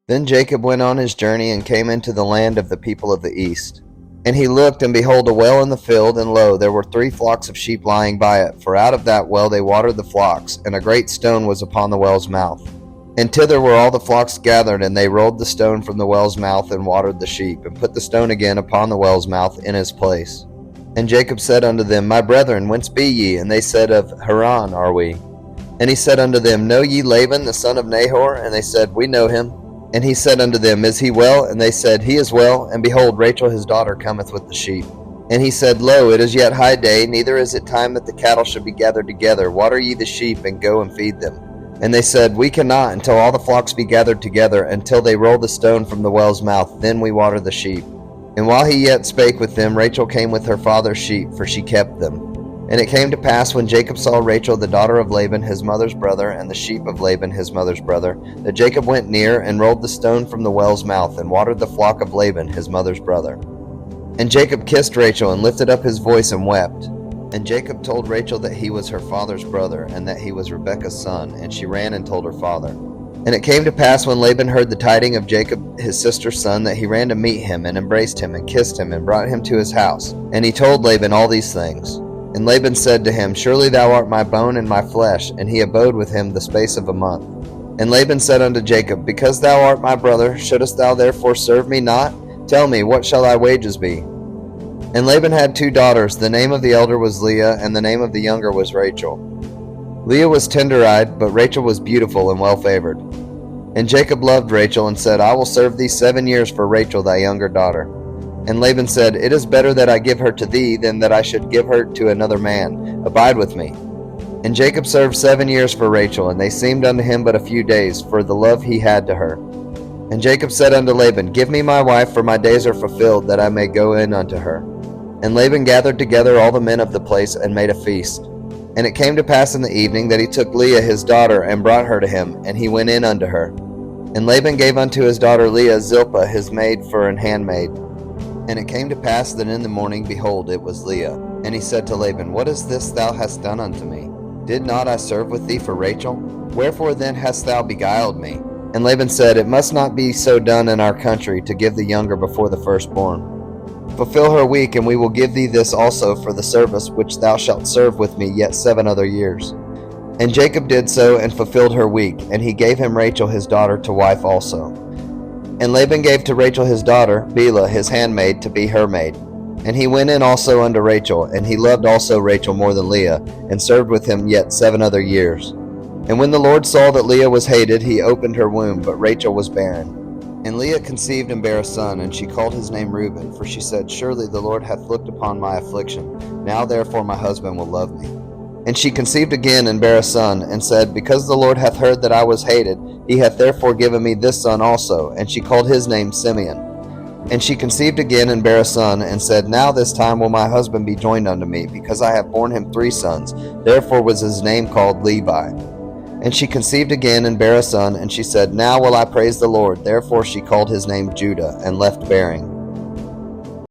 Then Jacob went on his journey and came into the land of the people of the east. And he looked, and behold, a well in the field, and lo, there were 3 flocks of sheep lying by it, for out of that well they watered the flocks, and a great stone was upon the well's mouth. And thither were all the flocks gathered, and they rolled the stone from the well's mouth, and watered the sheep, and put the stone again upon the well's mouth in his place. And Jacob said unto them, My brethren, whence be ye? And they said, Of Haran are we. And he said unto them, Know ye Laban the son of Nahor? And they said, We know him. And he said unto them, Is he well? And they said, He is well. And behold, Rachel his daughter cometh with the sheep. And he said, Lo, it is yet high day, neither is it time that the cattle should be gathered together. Water ye the sheep, and go and feed them. And they said, We cannot until all the flocks be gathered together, until they roll the stone from the well's mouth, then we water the sheep. And while he yet spake with them, Rachel came with her father's sheep, for she kept them. And it came to pass, when Jacob saw Rachel the daughter of Laban his mother's brother, and the sheep of Laban his mother's brother, that Jacob went near, and rolled the stone from the well's mouth, and watered the flock of Laban his mother's brother. And Jacob kissed Rachel, and lifted up his voice, and wept. And Jacob told Rachel that he was her father's brother, and that he was Rebekah's son, and she ran and told her father. And it came to pass, when Laban heard the tiding of Jacob his sister's son, that he ran to meet him, and embraced him, and kissed him, and brought him to his house. And he told Laban all these things. And Laban said to him, Surely thou art my bone and my flesh. And he abode with him the space of a month. And Laban said unto Jacob, Because thou art my brother, shouldest thou therefore serve me not? Tell me, what shall thy wages be? And Laban had 2 daughters. The name of the elder was Leah, and the name of the younger was Rachel. Leah was tender-eyed, but Rachel was beautiful and well-favored. And Jacob loved Rachel, and said, I will serve thee 7 years for Rachel thy younger daughter. And Laban said, It is better that I give her to thee, than that I should give her to another man. Abide with me. And Jacob served 7 years for Rachel, and they seemed unto him but a few days, for the love he had to her. And Jacob said unto Laban, Give me my wife, for my days are fulfilled, that I may go in unto her. And Laban gathered together all the men of the place, and made a feast. And it came to pass in the evening, that he took Leah his daughter, and brought her to him, and he went in unto her. And Laban gave unto his daughter Leah Zilpah his maid for an handmaid. And it came to pass that in the morning, behold, it was Leah. And he said to Laban, What is this thou hast done unto me? Did not I serve with thee for Rachel? Wherefore then hast thou beguiled me? And Laban said, It must not be so done in our country, to give the younger before the firstborn. Fulfill her week, and we will give thee this also for the service which thou shalt serve with me yet 7 other years. And Jacob did so, and fulfilled her week, and he gave him Rachel his daughter to wife also. And Laban gave to Rachel his daughter, Bilhah his handmaid, to be her maid. And he went in also unto Rachel, and he loved also Rachel more than Leah, and served with him yet 7 other years. And when the Lord saw that Leah was hated, he opened her womb, but Rachel was barren. And Leah conceived and bare a son, and she called his name Reuben, for she said, Surely the Lord hath looked upon my affliction. Now therefore my husband will love me. And she conceived again and bare a son, and said, Because the Lord hath heard that I was hated, he hath therefore given me this son also. And she called his name Simeon. And she conceived again and bare a son, and said, Now this time will my husband be joined unto me, because I have borne him 3 sons. Therefore was his name called Levi. And she conceived again and bare a son, and she said, Now will I praise the Lord. Therefore she called his name Judah, and left bearing.